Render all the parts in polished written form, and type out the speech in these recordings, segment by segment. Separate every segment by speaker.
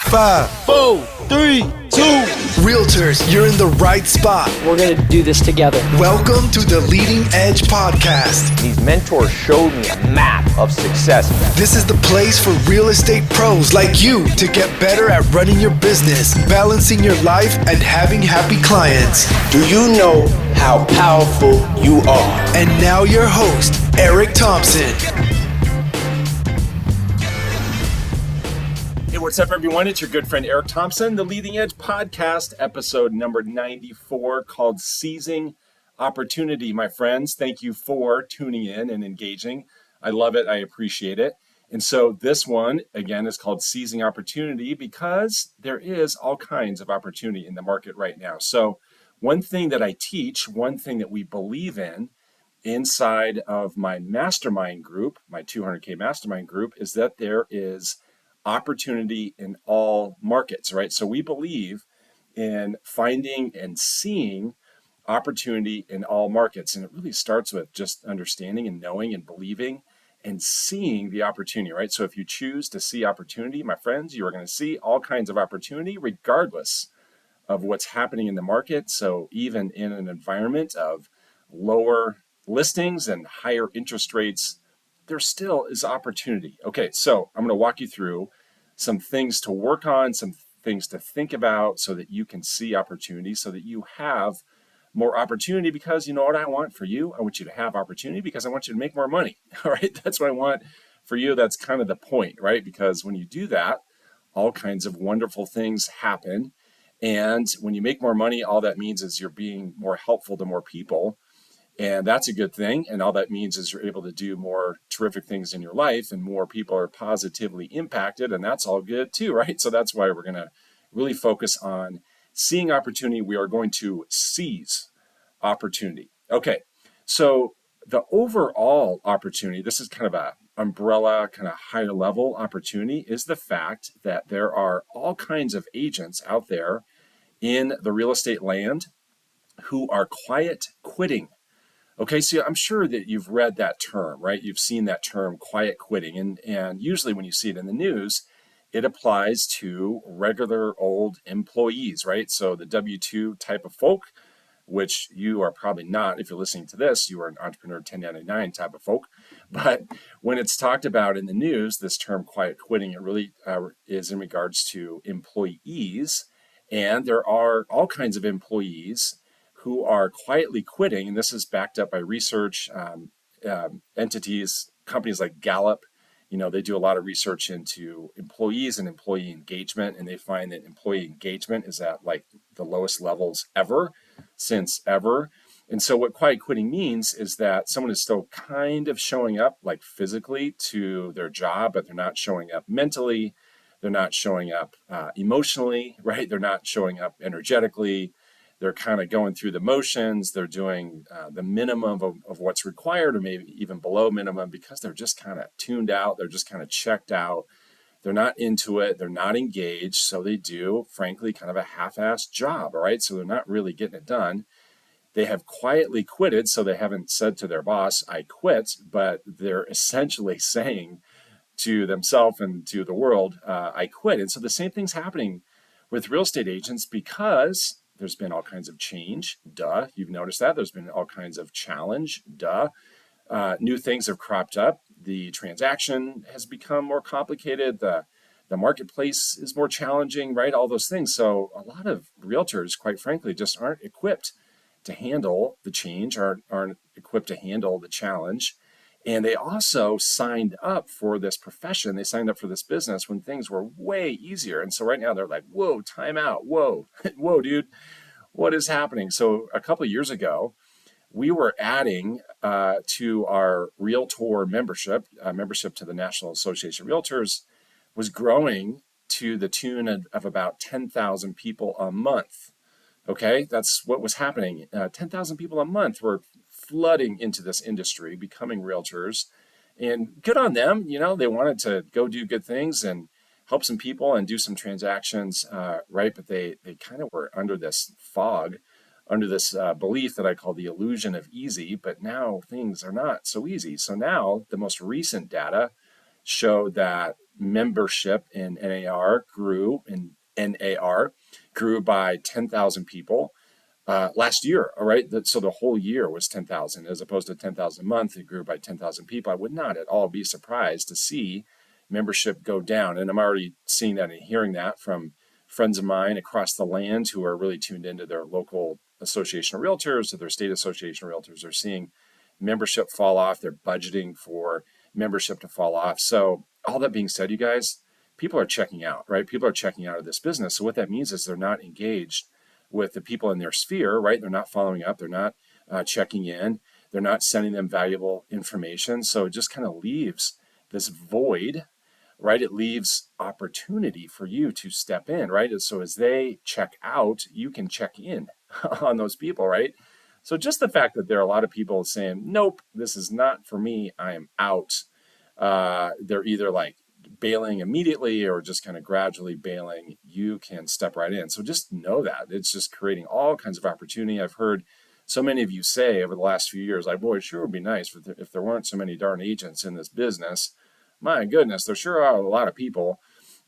Speaker 1: 5, 4, 3, 2. Realtors, you're in the right spot.
Speaker 2: We're going to do this together.
Speaker 1: Welcome to the Leading Edge Podcast.
Speaker 3: These mentors showed me a map of success.
Speaker 1: This is the place for real estate pros like you to get better at running your business, balancing your life, and having happy clients.
Speaker 4: Do you know how powerful you are?
Speaker 1: And now your host, Eric Thompson.
Speaker 5: Hey, what's up, everyone? It's your good friend, Eric Thompson, the Leading Edge Podcast, episode number 94, called Seizing Opportunity. My friends, thank you for tuning in and engaging. I love it. I appreciate it. And so this one, again, is called Seizing Opportunity because there is all kinds of opportunity in the market right now. So one thing that I teach, one thing that we believe in inside of my mastermind group, my 200K mastermind group, is that there is opportunity in all markets, right? So we believe in finding and seeing opportunity in all markets. And it really starts with just understanding and knowing and believing and seeing the opportunity, right? So if you choose to see opportunity, my friends, you are going to see all kinds of opportunity regardless of what's happening in the market. So even in an environment of lower listings and higher interest rates, there still is opportunity. Okay, so I'm going to walk you through some things to work on, some things to think about so that you can see opportunity, so that you have more opportunity, because you know what I want for you? I want you to have opportunity because I want you to make more money. All right, that's what I want for you. That's kind of the point, right? Because when you do that, all kinds of wonderful things happen. And when you make more money, all that means is you're being more helpful to more people. And that's a good thing. And all that means is you're able to do more terrific things in your life and more people are positively impacted. And that's all good too, right? So that's why we're going to really focus on seeing opportunity. We are going to seize opportunity. Okay, so the overall opportunity, this is kind of a umbrella, kind of higher level opportunity, is the fact that there are all kinds of agents out there in the real estate land who are quiet quitting. Okay, so I'm sure that you've read that term, right? You've seen that term, quiet quitting. And usually when you see it in the news, it applies to regular old employees, right? So the W-2 type of folk, which you are probably not. If you're listening to this, you are an entrepreneur 1099 type of folk. But when it's talked about in the news, this term quiet quitting, it really is in regards to employees. And there are all kinds of employees who are quietly quitting, and this is backed up by research entities, companies like Gallup. You know, they do a lot of research into employees and employee engagement, and they find that employee engagement is at like the lowest levels ever, since ever. And so what quiet quitting means is that someone is still kind of showing up like physically to their job, but they're not showing up mentally. They're not showing up emotionally, right? They're not showing up energetically. They're kind of going through the motions. They're doing the minimum of what's required, or maybe even below minimum, because they're just kind of tuned out. They're just kind of checked out. They're not into it. They're not engaged. So they do, frankly, kind of a half-assed job, all right? So they're not really getting it done. They have quietly quitted, so they haven't said to their boss, I quit, but they're essentially saying to themselves and to the world, I quit. And so the same thing's happening with real estate agents because there's been all kinds of change. Duh. You've noticed that. There's been all kinds of challenge. Duh. New things have cropped up. The transaction has become more complicated. The marketplace is more challenging, right? All those things. So a lot of realtors, quite frankly, just aren't equipped to handle the change, aren't equipped to handle the challenge. And they also signed up for this profession. They signed up for this business when things were way easier. And so right now they're like, whoa, time out. Whoa, whoa, dude, what is happening? So a couple of years ago, we were adding to our Realtor membership to the National Association of Realtors was growing to the tune of about 10,000 people a month. Okay, that's what was happening. 10,000 people a month were flooding into this industry, becoming realtors, and good on them. You know, they wanted to go do good things and help some people and do some transactions, right? But they kind of were under this fog, under this belief that I call the illusion of easy. But now things are not so easy. So now the most recent data showed that membership in NAR grew by 10,000 people last year. All right. So the whole year was 10,000 as opposed to 10,000 a month. It grew by 10,000 people. I would not at all be surprised to see membership go down. And I'm already seeing that and hearing that from friends of mine across the land who are really tuned into their local association of realtors or their state association of realtors are seeing membership fall off. They're budgeting for membership to fall off. So all that being said, you guys, people are checking out, right? People are checking out of this business. So what that means is they're not engaged with the people in their sphere, right? They're not following up. They're not checking in. They're not sending them valuable information. So it just kind of leaves this void, right? It leaves opportunity for you to step in, right? And so as they check out, you can check in on those people, right? So just the fact that there are a lot of people saying, nope, this is not for me, I am out. They're either like bailing immediately or just kind of gradually bailing, you can step right in. So just know that it's just creating all kinds of opportunity. I've heard so many of you say over the last few years, like, boy, it sure would be nice if there weren't so many darn agents in this business. My goodness, there sure are a lot of people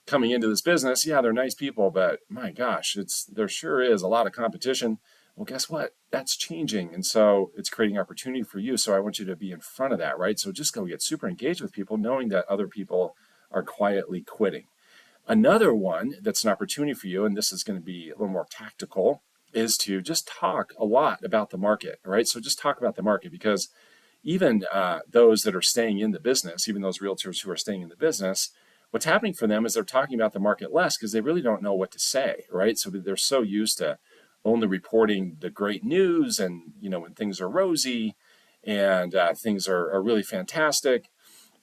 Speaker 5: coming into this business. Yeah, they're nice people, but my gosh, there sure is a lot of competition. Well, guess what? That's changing. And so it's creating opportunity for you. So I want you to be in front of that, right? So just go get super engaged with people, knowing that other people are quietly quitting. Another one that's an opportunity for you, and this is going to be a little more tactical, is to just talk a lot about the market, right? So just talk about the market, because even those that are staying in the business, even those realtors who are staying in the business, what's happening for them is they're talking about the market less because they really don't know what to say, right? So they're so used to only reporting the great news and, when things are rosy and things are really fantastic.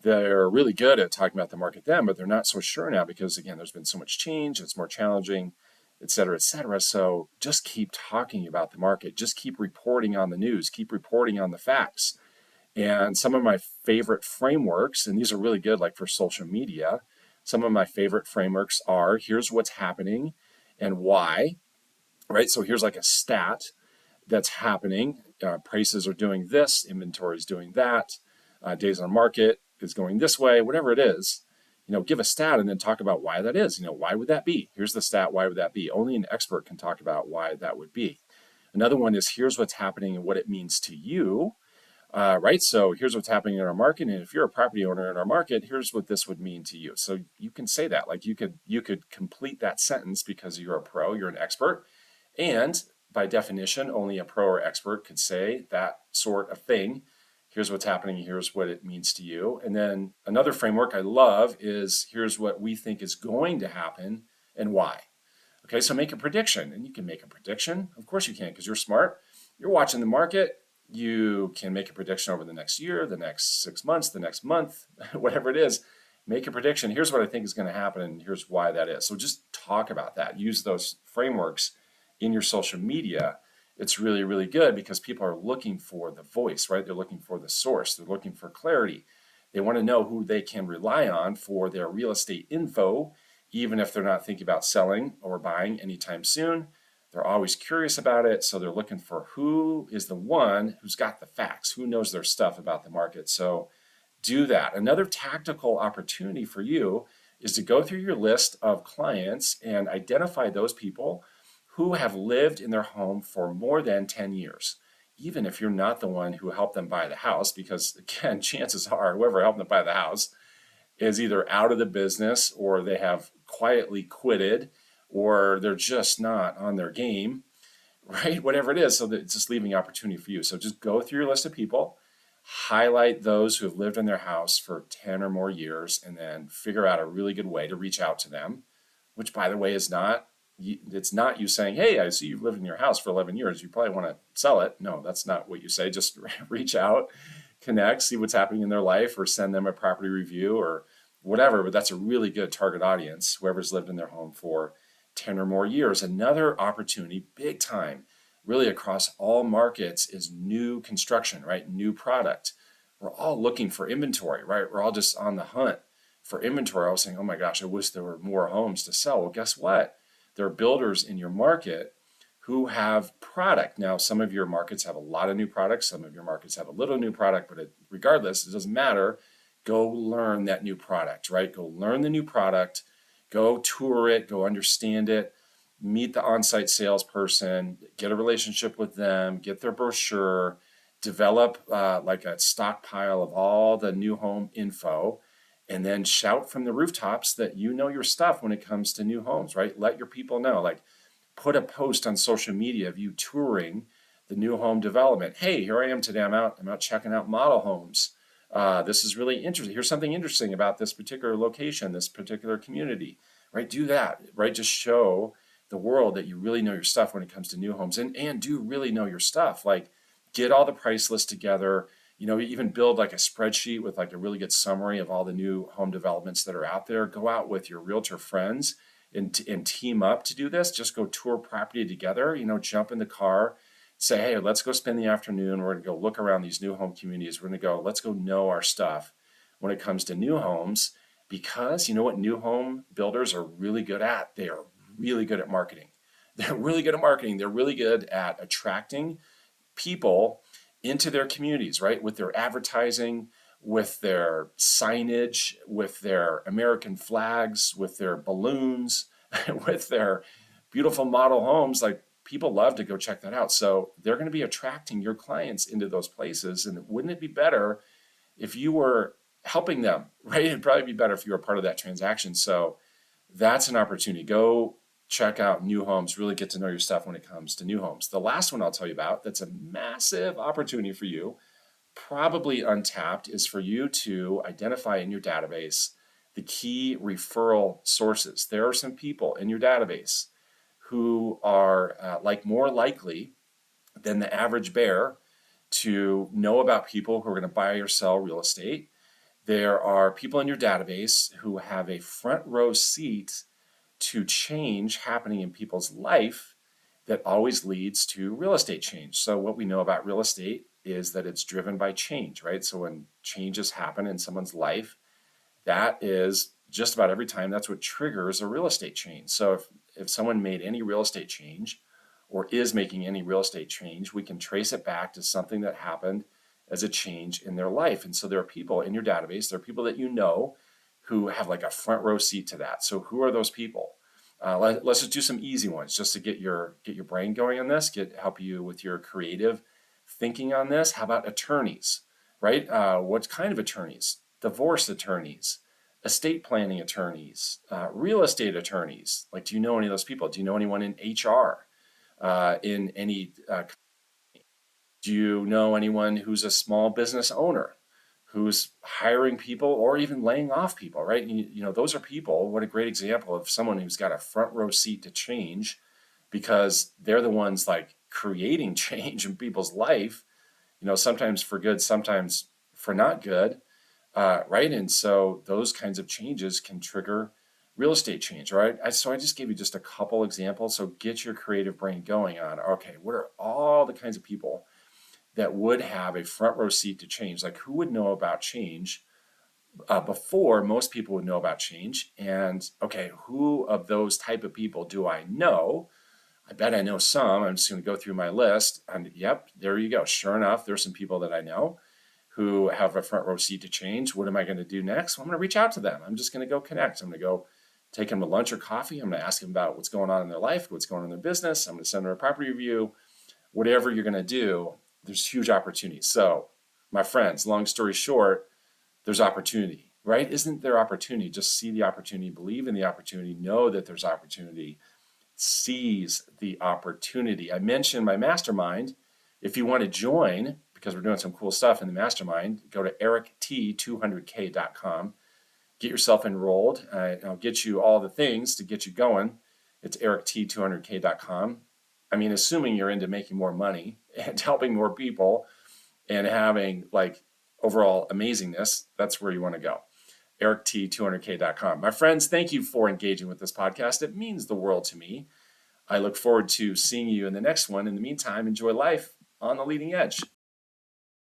Speaker 5: They're really good at talking about the market then, but they're not so sure now because, again, there's been so much change. It's more challenging, et cetera, et cetera. So just keep talking about the market. Just keep reporting on the news. Keep reporting on the facts. And some of my favorite frameworks, and these are really good, like for social media, some of my favorite frameworks are, here's what's happening and why, right? So here's like a stat that's happening. Prices are doing this, inventory is doing that, days on market is going this way, whatever it is, give a stat and then talk about why that is. Why would that be? Here's the stat. Why would that be? Only an expert can talk about why that would be. Another one is here's what's happening and what it means to you, right? So here's what's happening in our market. And if you're a property owner in our market, here's what this would mean to you. So you can say that, like you could complete that sentence because you're a pro, you're an expert. And by definition, only a pro or expert could say that sort of thing. Here's what's happening. Here's what it means to you. And then another framework I love is here's what we think is going to happen and why. Okay, so make a prediction. And you can make a prediction. Of course you can, because you're smart. You're watching the market. You can make a prediction over the next year, the next 6 months, the next month, whatever it is. Make a prediction. Here's what I think is going to happen, and here's why that is. So just talk about that. Use those frameworks in your social media. It's really, really good because people are looking for the voice, right? They're looking for the source. They're looking for clarity. They want to know who they can rely on for their real estate info, even if they're not thinking about selling or buying anytime soon. They're always curious about it. So they're looking for who is the one who's got the facts, who knows their stuff about the market. So do that. Another tactical opportunity for you is to go through your list of clients and identify those people who have lived in their home for more than 10 years, even if you're not the one who helped them buy the house, because again, chances are whoever helped them buy the house is either out of the business or they have quietly quitted or they're just not on their game, right? Whatever it is. So that it's just leaving opportunity for you. So just go through your list of people, highlight those who have lived in their house for 10 or more years, and then figure out a really good way to reach out to them, which by the way is not, it's not you saying, hey, I see you've lived in your house for 11 years. You probably want to sell it. No, that's not what you say. Just reach out, connect, see what's happening in their life, or send them a property review or whatever. But that's a really good target audience, whoever's lived in their home for 10 or more years. Another opportunity, big time, really across all markets, is new construction, right? New product. We're all looking for inventory, right? We're all just on the hunt for inventory. I was saying, oh my gosh, I wish there were more homes to sell. Well, guess what? There are builders in your market who have product. Now, some of your markets have a lot of new products. Some of your markets have a little new product, but regardless, it doesn't matter go learn that new product, right? Go learn the new product, go tour it, go understand it, meet the on-site salesperson, get a relationship with them, get their brochure, develop like a stockpile of all the new home info, and then shout from the rooftops that you know your stuff when it comes to new homes, right? Let your people know, like put a post on social media of you touring the new home development. Hey, here I am today. I'm out checking out model homes. This is really interesting. Here's something interesting about this particular location, this particular community, right? Do that, right? Just show the world that you really know your stuff when it comes to new homes, and do really know your stuff. Like get all the price lists together, even build like a spreadsheet with like a really good summary of all the new home developments that are out there. Go out with your realtor friends and team up to do this. Just go tour property together, jump in the car, say, hey, let's go spend the afternoon. We're going to go look around these new home communities. We're going to go, let's go know our stuff when it comes to new homes, because you know what new home builders are really good at? They are really good at marketing. They're really good at marketing. They're really good at attracting people into their communities, right? With their advertising, with their signage, with their American flags, with their balloons, with their beautiful model homes. Like people love to go check that out. So they're going to be attracting your clients into those places. And wouldn't it be better if you were helping them, right? It'd probably be better if you were part of that transaction. So that's an opportunity. Go check out new homes, really get to know your stuff when it comes to new homes. The last one I'll tell you about that's a massive opportunity for you, probably untapped, is for you to identify in your database the key referral sources. There are some people in your database who are more likely than the average bear to know about people who are going to buy or sell real estate. There are people in your database who have a front row seat to change happening in people's life that always leads to real estate change. So what we know about real estate is that it's driven by change, right? So when changes happen in someone's life, that is just about every time that's what triggers a real estate change. So if someone made any real estate change or is making any real estate change, we can trace it back to something that happened as a change in their life. And so there are people in your database, there are people that you know who have like a front row seat to that. So who are those people? Let's just do some easy ones just to get your brain going on this, help you with your creative thinking on this. How about attorneys, right? What kind of attorneys? Divorce attorneys, estate planning attorneys, real estate attorneys. Like, do you know any of those people? Do you know anyone in HR, in any, do you know anyone who's a small business owner who's hiring people or even laying off people, right? Those are people. What a great example of someone who's got a front row seat to change, because they're the ones like creating change in people's life, sometimes for good, sometimes for not good, right? And so those kinds of changes can trigger real estate change, right? So I just gave you just a couple examples. So get your creative brain going on, okay, what are all the kinds of people that would have a front row seat to change? Like, who would know about change before most people would know about change? And okay, who of those type of people do I know? I bet I know some. I'm just going to go through my list, and yep, there you go. Sure enough, there's some people that I know who have a front row seat to change. What am I going to do next? Well, I'm going to reach out to them. I'm just going to go connect. I'm going to go take them to lunch or coffee. I'm going to ask them about what's going on in their life, what's going on in their business. I'm going to send them a property review. Whatever you're going to do, there's huge opportunities. So, my friends, long story short, there's opportunity, right? Isn't there opportunity? Just see the opportunity, believe in the opportunity, know that there's opportunity, seize the opportunity. I mentioned my mastermind. If you want to join, because we're doing some cool stuff in the mastermind, go to erict200k.com, get yourself enrolled. I'll get you all the things to get you going. It's erict200k.com. I mean, assuming you're into making more money and helping more people and having like overall amazingness, that's where you want to go. erict200k.com. My friends, thank you for engaging with this podcast. It means the world to me. I look forward to seeing you in the next one. In the meantime, enjoy life on the leading edge.